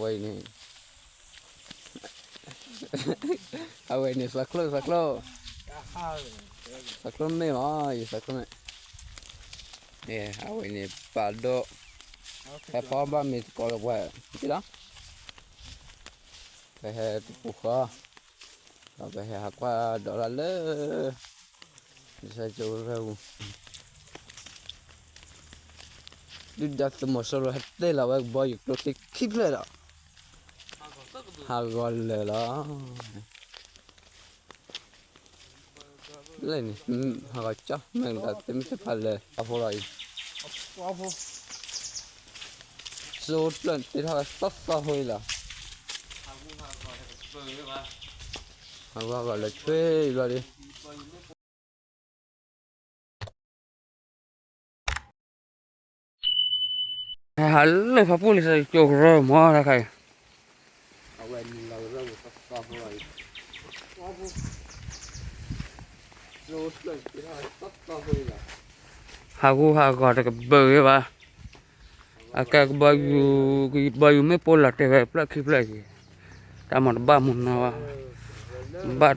Away ni. Away ni saklo. Saklo ni saklo ni. Yeah, away ni pado. Apa ba mi kalau buat, tidak? Kayak buka, kayak apa dolar le, bisa jual aku. Đi đặt một số rồi đây là cái bao nhiêu cái kíp lên đó, hà gọi là đó, lên hà gọi chắc mình đã tìm thấy phải là apa rồi, số lần thì hà sắp thôi là, hà gọi là thuê rồi đi, hà lấy pháp police rồi chụp rồi mua ra cái. Hago ada ke bagi ba, akak baju me pola teh pelak lagi, tamat bamun nawa,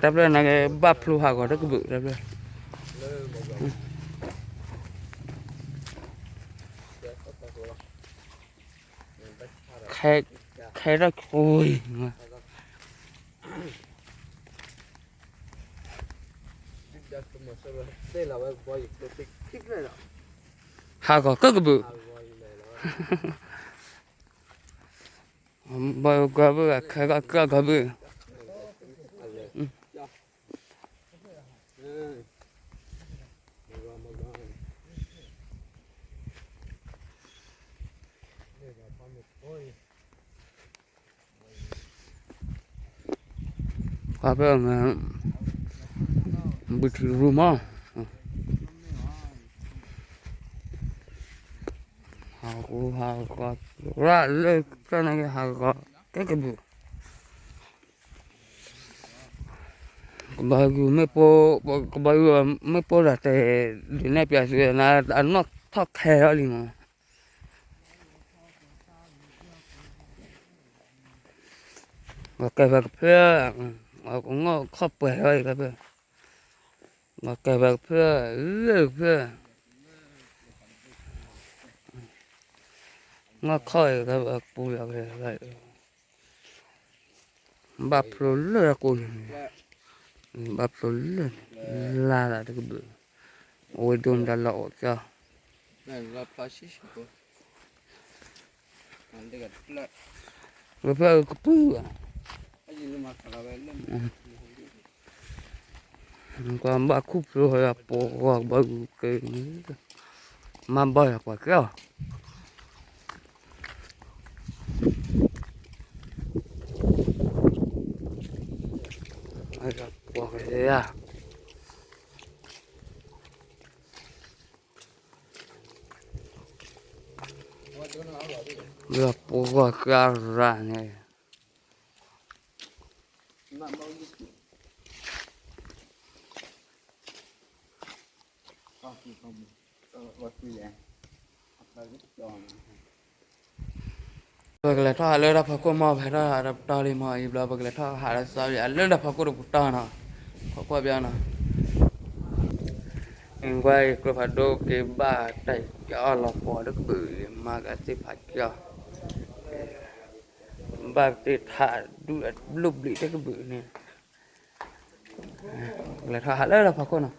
tapi nage baplu hago ada ke bu tapi, kayak dah koi. Hago ke bu. Bayu gabu, kayak gabu. Apa yang di rumah? Aku rale kan lagi aku kayak bu. Baju me po lah teh di ni biasa na anak tak kaya lima. Kayak apa? Aku ngok khop rồi các bạn. Mà kayak apa? Ngok khoi các bạn pui vậy. Bắp rồi aku. Bắp rồi là cái bự. Ôi đồn đã lọ cho. Này là plastic cô. Anh đây cái plat. Rồi phải cái bự. Cái gì mà cả vậy lên. Còn bà cúp rồi là bỏ bự cái mà bơi quả kéo. Đây là quả cái gì à? Là quả cái ra này. Bagla tha le da phako ma bhera rap tali ma ibla bagla tha hara sa ya le da phako ru putana phako biana ingwai ko phado ke ba tai cho lo po được bự mà cái ti phạch cho ba ti tha du lub li cái bự này bagla tha le da phako na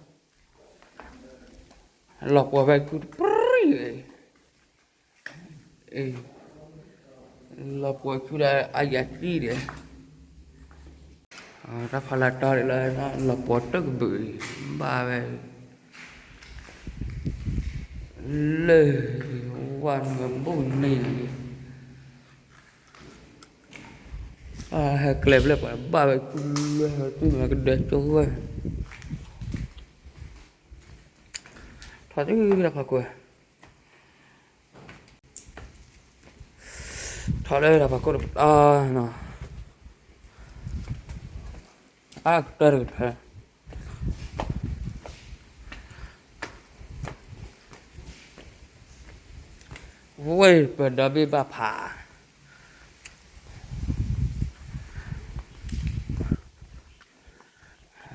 lo po vai ku là buổi chú là ai giải trí đấy, ra phải là trò là nó là buổi rất bự ba về lê quan ngầm bún này hay clip là ba về tôi là cái đẹp cho tôi thật chứ là phải quên thôi đây là phải có được nó được hả vui và đã bị bà phá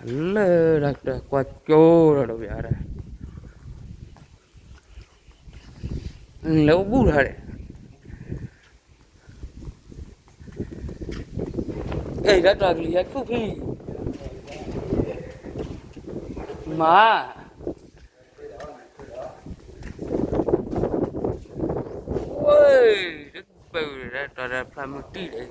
lơ đặt qua chỗ rồi đâu vậy đấy lâu bù rồi cái đó là lý hết không đi mà ôi rất bự ra ra phải một tí đấy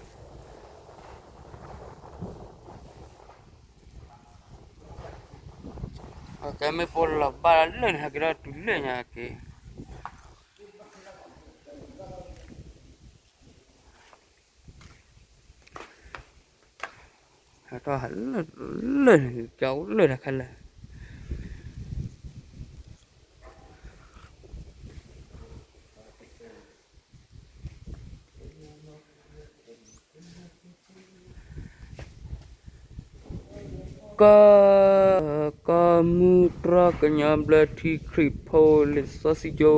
cái mấy bồn là ba lên hay cái đó tụi lên nhà cái cho hẳn là lên cháu lên là khăn là có mutra kenyam belati kripo lisosijo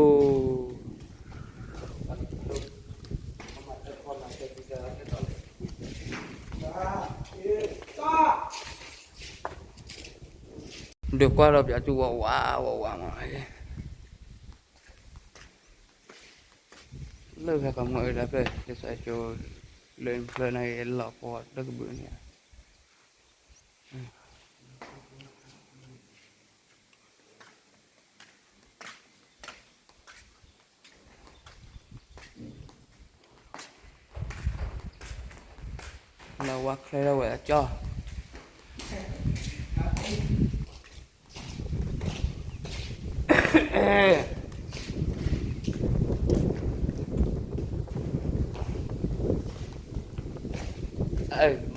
được qua rồi bây giờ wow wow wow mà lời là cảm ơn đã về để sẽ cho lên lần này lọt qua đất bữa này là qua khai đâu vậy cho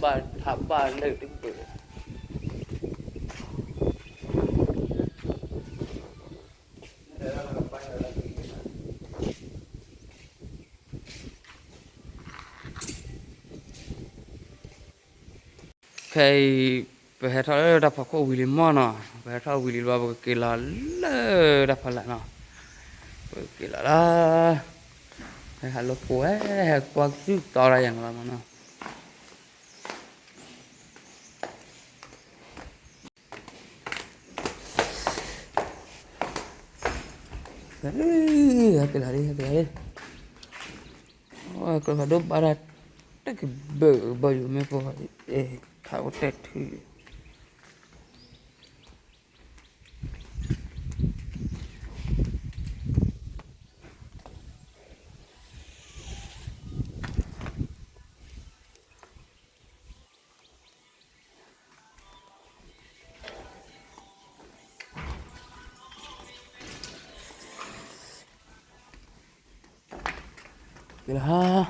bà thảm bà lời đứng bữa cái về thao đập vào cô William mà nó về thao William vào cái là lơ đập vào lại nó cái là hay là cô ấy qua chút to raอย่างlà mà nó cái là đi cái là đốt barat cái bờ bờ mấy cô thao tết thì cái là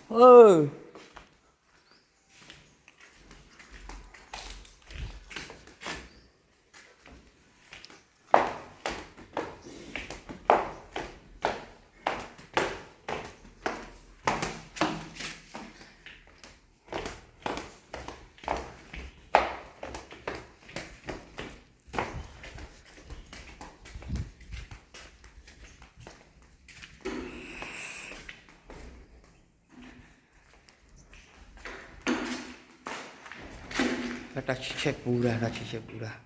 ơi ta chỉ bura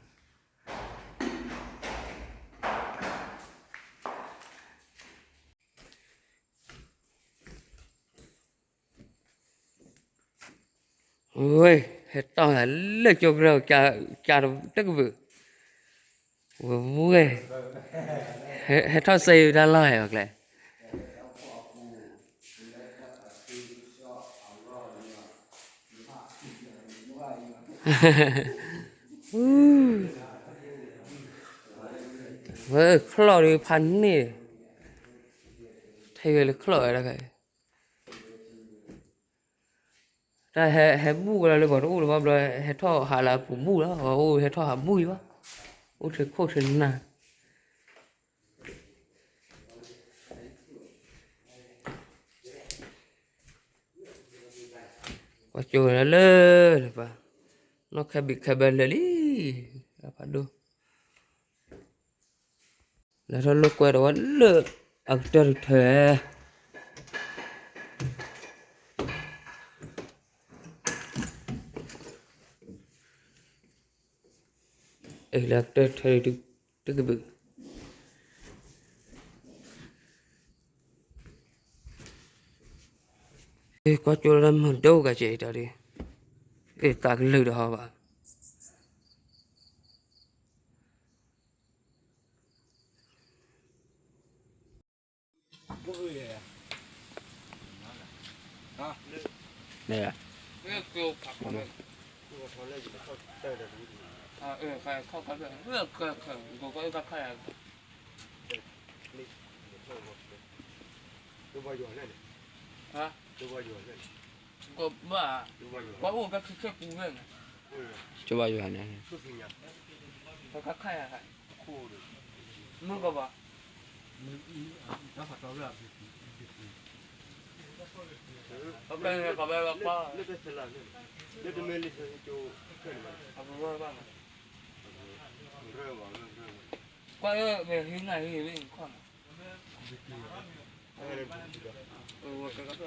ôi hết to là lấy cho rồi cha đâu tất vừa ôi hết thao xây ra lời hoặc là với khlo đi pan nè thay về khlo là cái ra hè bu là bảo ô là bảo hè thọ hà là cũng bu đó ô hè thọ hà bui quá ô thì khô thì nè quá trời là lơ là bà nó khai bên là đi là phải đâu là thôi lúc quay đó lơ ở trên thế elected to the big. Có chỗ làm đâu cả chị ta đi, ta cứ lừa họ vào. Nè. Phải không có được, vừa cờ cờ, có gặp phải hả? Có bà, có uống các thứ cũ lên, Coba juga nih. có các khai à? Muốn có bà? Có bên có qua, qua về hướng này thì mình khoảng, cái các